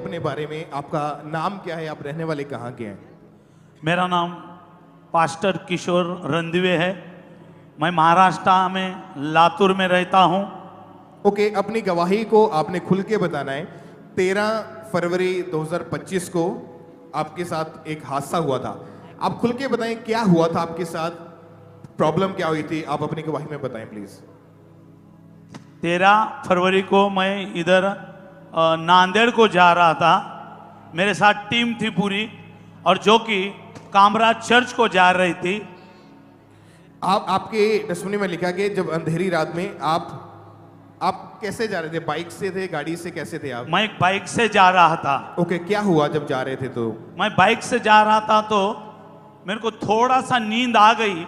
अपने बारे में। आपका नाम क्या है, आप रहने वाले कहाँ के हैं? मेरा नाम पास्टर किशोर रणदिवे है। मैं महाराष्ट्र में लातूर में रहता हूँ। ओके, अपनी गवाही को आपने खुल के बताना है। 13 फरवरी 2025 को आपके साथ एक हादसा हुआ था। आप खुल के बताएं क्या हुआ था आपके साथ, प्रॉब्लम क्या हुई थी, आप अपनी गवाही में बताएं प्लीज। 13 फरवरी को मैं इधर नांदेड़ को जा रहा था। मेरे साथ टीम थी पूरी, और जो कि कामराज चर्च को जा रही थी। आपके टेस्टिमनी में लिखा कि जब अंधेरी रात में आप कैसे जा रहे थे? बाइक से थे, गाड़ी से, कैसे थे आप? मैं एक बाइक से जा रहा था। ओके, क्या हुआ जब जा रहे थे? तो मैं बाइक से जा रहा था तो मेरे को थोड़ा सा नींद आ गई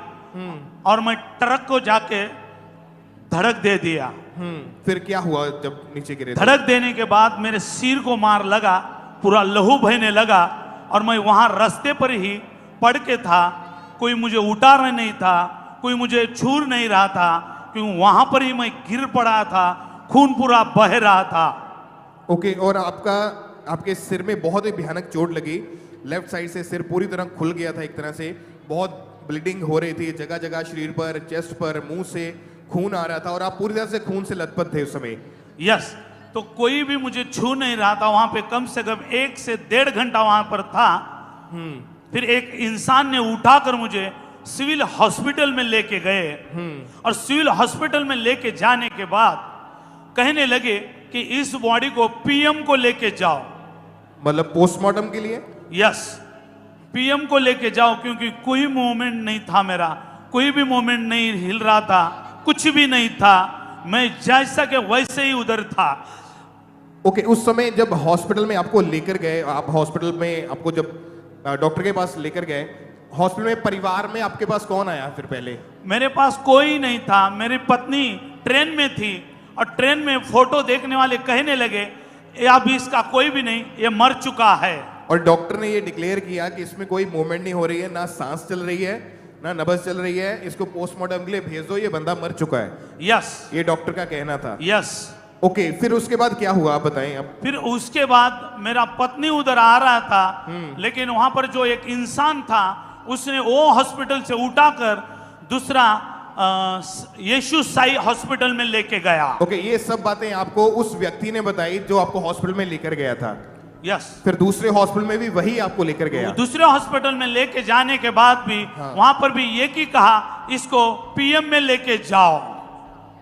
और मैं ट्रक को जाके धड़क दे दिया। फिर क्या हुआ जब नीचे गिरे? धड़क देने के बाद मेरे सिर को मार लगा, पूरा लहू बहने लगा, और मैं वहां रास्ते पर ही पड़ के था। कोई मुझे उतार नहीं था, कोई मुझे छू नहीं रहा था, क्योंकि वहां पर ही मैं गिर पड़ा था, खून पूरा बह रहा था। ओके, और आपके सिर में बहुत ही भयानक चोट लगी। लेफ्ट साइड से सिर पूरी तरह खुल गया था, एक तरह से बहुत ब्लीडिंग हो रही थी जगह जगह, शरीर पर, चेस्ट पर, मुंह से खून आ रहा था, और आप पूरी तरह से खून से लथपथ थे उस समय। यस, तो कोई भी मुझे छू नहीं रहा था। वहां पे कम से कम 1 से 1.5 घंटा वहां पर था। फिर एक इंसान ने उठाकर मुझे सिविल हॉस्पिटल में लेके गए, और सिविल हॉस्पिटल में लेके जाने के बाद कहने लगे कि इस बॉडी को पीएम को लेके जाओ। मतलब पोस्टमार्टम के लिए? यस, पीएम को लेके जाओ, क्योंकि कोई मूवमेंट नहीं था मेरा, कोई भी मूवमेंट नहीं हिल रहा था, कुछ भी नहीं था। मैं जैसा कि वैसे ही उधर था। ओके, उस समय जब हॉस्पिटल में आपको लेकर गए, आप हॉस्पिटल में आपको जब डॉक्टर के पास लेकर गए, हॉस्पिटल में परिवार में आपके पास कौन आया फिर पहले? मेरे पास कोई नहीं था। मेरी पत्नी ट्रेन में थी, और ट्रेन में फोटो देखने वाले कहने लगे अभी इसका कोई भी नहीं, ये मर चुका है। और डॉक्टर ने ये डिक्लेयर किया कि इसमें कोई मूवमेंट नहीं हो रही है, ना सांस चल रही है, ना नब्ज चल रही है, इसको पोस्टमार्टम के लिए भेज दो, ये बंदा मर चुका है। यस, ये डॉक्टर का कहना था। यस। ओके, फिर उसके बाद क्या हुआ आप बताएं अब। फिर उसके बाद मेरा पत्नी उधर आ रहा था, लेकिन वहां पर जो एक इंसान था उसने वो हॉस्पिटल से उठाकर दूसरा यीशु साई हॉस्पिटल में लेके गया। ओके, ये सब बातें आपको उस व्यक्ति ने बताई जो आपको हॉस्पिटल में लेकर गया था? यस। फिर दूसरे हॉस्पिटल में भी वही आपको लेकर गया? दूसरे हॉस्पिटल में लेके जाने के बाद भी वहां पर भी ये की कहा इसको पीएम में लेके जाओ।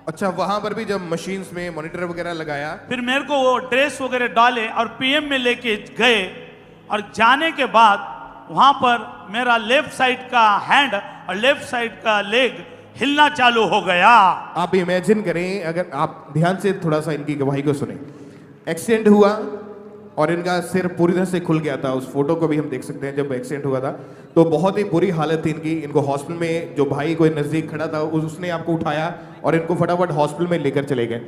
अच्छा, वहां पर भी जब मशीन्स में मॉनिटर वगैरह लगाया? फिर मेरे को वो ड्रेस वगैरह डाले और पीएम में लेके गए, और जाने के बाद वहां पर मेरा लेफ्ट साइड का हैंड और लेफ्ट साइड का लेग हिलना चालू हो गया। आप इमेजिन करें, अगर आप ध्यान से थोड़ा सा इनकी गवाही को सुने। एक्सीडेंट हुआ और इनका सिर पूरी तरह से खुल गया था। उस फोटो को भी हम देख सकते हैं जब एक्सीडेंट हुआ था, तो बहुत ही बुरी हालत थी इनकी। इनको हॉस्पिटल में जो भाई कोई नजदीक खड़ा था उसने आपको उठाया और इनको फटाफट हॉस्पिटल में लेकर चले गए।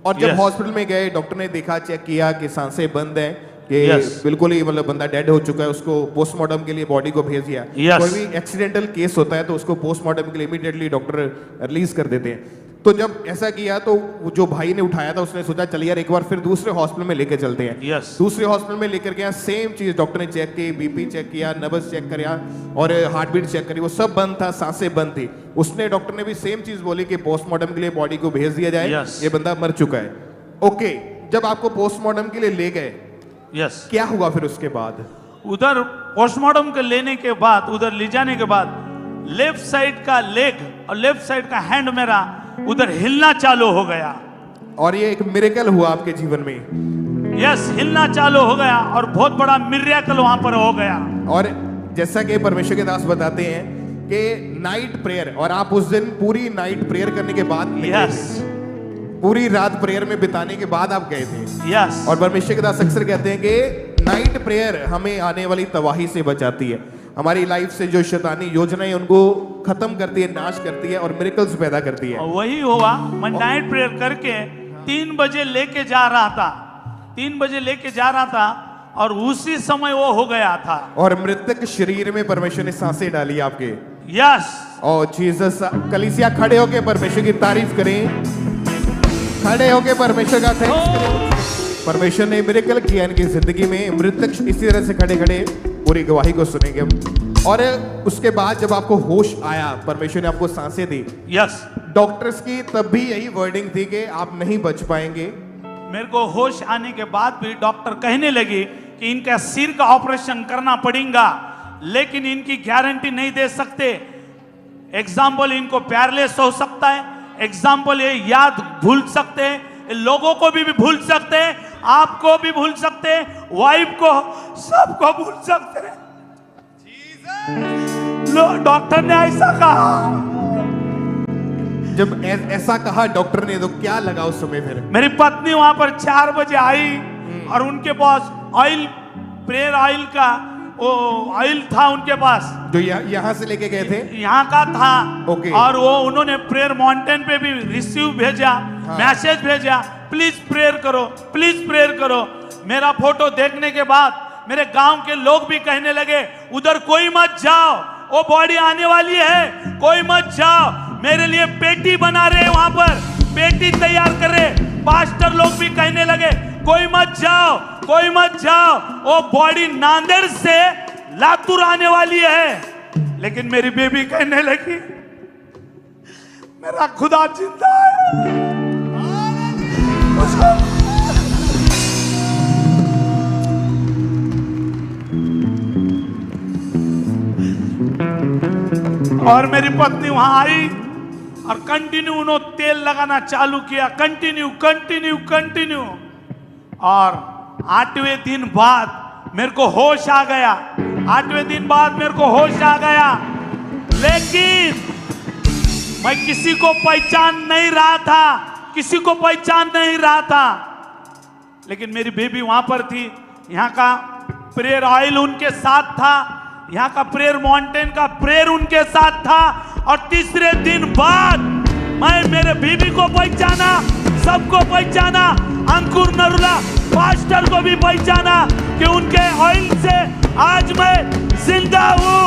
और जब हॉस्पिटल में गए, डॉक्टर ने देखा, चेक किया कि सांसें बंद हैं, कि बिल्कुल ही मतलब बंदा डेड हो चुका है। उसको पोस्टमार्टम के लिए बॉडी को भेज दिया। कोई भी एक्सीडेंटल केस होता है तो उसको पोस्टमार्टम के लिए इमीडिएटली डॉक्टर रिलीज कर देते हैं। तो जब ऐसा किया तो जो भाई ने उठाया था उसने सोचा चल यार एक बार फिर दूसरे हॉस्पिटल में लेके चलते हैं। दूसरे हॉस्पिटल में लेकर गया, सेम चीज डॉक्टर ने चेक की, बीपी चेक किया, नब्ज चेक किया और हार्ट बीट चेक करी, वो सब बंद था, सांसें बंद थी। उसने डॉक्टर ने भी सेम चीज बोली कि पोस्टमार्टम के लिए बॉडी को भेज दिया जाए, ये बंदा मर चुका है। ओके, जब आपको पोस्टमार्टम के लिए ले गए, क्या हुआ फिर उसके बाद? उधर पोस्टमार्टम के लेने के बाद, उधर ले जाने के बाद लेफ्ट साइड का लेग और लेफ्ट साइड का हैंड मेरा उधर हिलना चालू हो गया। और ये एक मिरेकल हुआ आपके जीवन में? यस, हिलना चालू हो गया और बहुत बड़ा मिरेकल वहां पर हो गया। और जैसा कि परमेश्वर के दास बताते हैं कि नाइट प्रेयर, और आप उस दिन पूरी नाइट प्रेयर करने के बाद, पूरी रात प्रेयर में बिताने के बाद आप गए थे। और परमेश्वर के दास अक्सर कहते हैं कि नाइट प्रेयर हमें आने वाली तबाही से बचाती है, हमारी लाइफ से जो शैतानी योजनाएं उनको खत्म करती है, नाश करती है और मिरेकल्स पैदा करती है। वही हुआ। मैं नाइट प्रेयर करके 3 बजे लेके जा रहा था, 3 बजे लेके जा रहा था, और उसी समय वो हो गया था। और मृतक शरीर में परमेश्वर ने सांसें डाली आपके। यस। ओ जीसस। कलीसिया खड़े होके परमेश्वर की तारीफ करें, खड़े होके परमेश्वर का थैंक्स करें। परमेश्वर ने मिरेकल किया इनकी जिंदगी में। मृतक इसी तरह से खड़े खड़े पूरी गवाही को सुनेंगे हम। और उसके बाद जब आपको होश आया, परमेश्वर ने आपको सांसें दी, यस, डॉक्टर्स की तब भी यही वर्डिंग थी कि आप नहीं बच पाएंगे। मेरे को होश आने के बाद भी डॉक्टर कहने लगे कि इनका सिर का ऑपरेशन करना पड़ेगा, लेकिन इनकी गारंटी नहीं दे सकते। एग्जाम्पल, इनको पैरलेस हो सकता है, एग्जाम्पल ये याद भूल सकते हैं, लोगों को भी भूल सकते हैं, आपको भी भूल सकते हैं, वाइफ को, सबको भूल सकते हैं। डॉक्टर ने ऐसा कहा। जब ऐसा कहा डॉक्टर ने तो क्या लगा उस समय फिर? मेरी पत्नी वहां पर 4 बजे आई और उनके पास ऑयल, प्रेयर ऑयल का वो ऑयल था उनके पास, जो यहाँ से लेके गए थे, यहाँ का था। ओके। और वो उन्होंने प्रेयर माउंटेन पे भी रिसीव भेजा, हाँ। मैसेज भेजा, प्लीज प्रेयर करो, प्लीज प्रेयर करो। मेरा फोटो देखने के बाद मेरे गांव के लोग भी कहने लगे, उधर कोई मत जाओ, वो बॉडी आने वाली है, कोई मत जाओ। मेरे लिए पेटी बना रहे वहां पर, पेटी तैयार कर रहे। पास्टर लोग भी कहने लगे, कोई मत जाओ, कोई मत जाओ, वो बॉडी नांदेड़ से लातूर आने वाली है। लेकिन मेरी बेबी कहने लगी, मेरा खुदा जिंदा है। और मेरी पत्नी वहां आई और कंटिन्यू उन्होंने तेल लगाना चालू किया, कंटिन्यू कंटिन्यू कंटिन्यू। और 8वें दिन बाद मेरे को होश आ गया, 8वें दिन बाद मेरे को होश आ गया। लेकिन मैं किसी को पहचान नहीं रहा था, किसी को पहचान नहीं रहा था। लेकिन मेरी बेबी वहां पर थी, यहाँ का प्रेयर ऑयल उनके साथ था, यहाँ का प्रेयर माउंटेन का प्रेयर उनके साथ था। और तीसरे दिन बाद मैं मेरे बीबी को पहचाना, सबको पहचाना, अंकुर नरुला पास्टर को भी पहचाना कि उनके ऑयल से आज मैं जिंदा हूँ,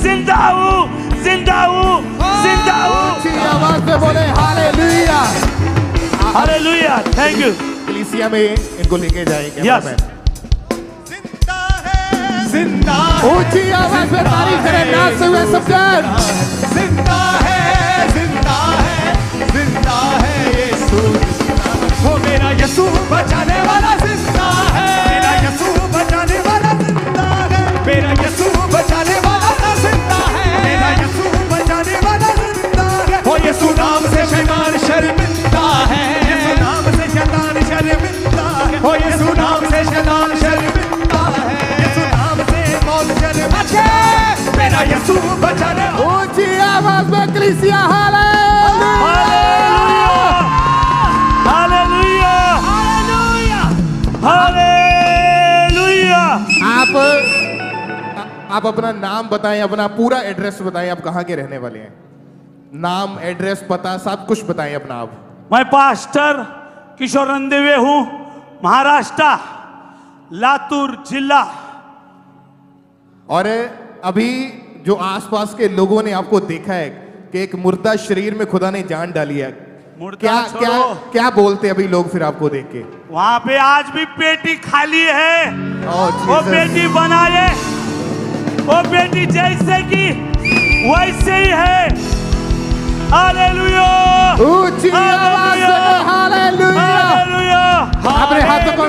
जिंदा हूँ, जिंदा हूँ, जिंदा हूँ। अच्छी आवाज में बोले हालेलुया, हालेलुया। Thank you. कलीसिया में इनको लेके जाएंगे। यस, जिंदा ऊंची आवाज में तारीफ करें, नाचते हुए सब जन। जिंदा है, जिंदा है, जिंदा है यीशु। वो मेरा यीशु बचाने वाला जिंदा है, मेरा यीशु बचाने वाला जिंदा है, मेरा यीशु बचाने वाला जिंदा है, मेरा यीशु बचाने वाला जिंदा है। वो यीशु नाम से शैतान शर्मिंदा है, यीशु नाम से शैतान शर्मिंदा है, वो यीशु नाम से शैतान शर्मिंदा है, यीशु नाम से मौत शर्मिंदा है, मेरा यीशु बचाने। ऊंची आवाज में कलीसिया हालेलुया, हालेलुया, हालेलुया। आप अपना नाम बताएं, अपना पूरा एड्रेस बताएं, आप कहाँ के रहने वाले हैं? नाम, एड्रेस, पता सब कुछ बताएं अपना आप। मैं पास्टर किशोर रणदिवे हूं, महाराष्ट्र, लातूर जिला। और अभी जो आसपास के लोगों ने आपको देखा है कि एक मुर्दा शरीर में खुदा ने जान डाली है, मुर्दा क्या क्या छोड़ो। क्या बोलते अभी लोग फिर आपको देख के? वहां पे आज भी पेटी खाली है, वो Jesus। पेटी बनाए, वो पेटी जैसे कि वैसे ही है। हालेलुया, ऊंची आवाज में हालेलुया। हालेलुया। अपने हाथों को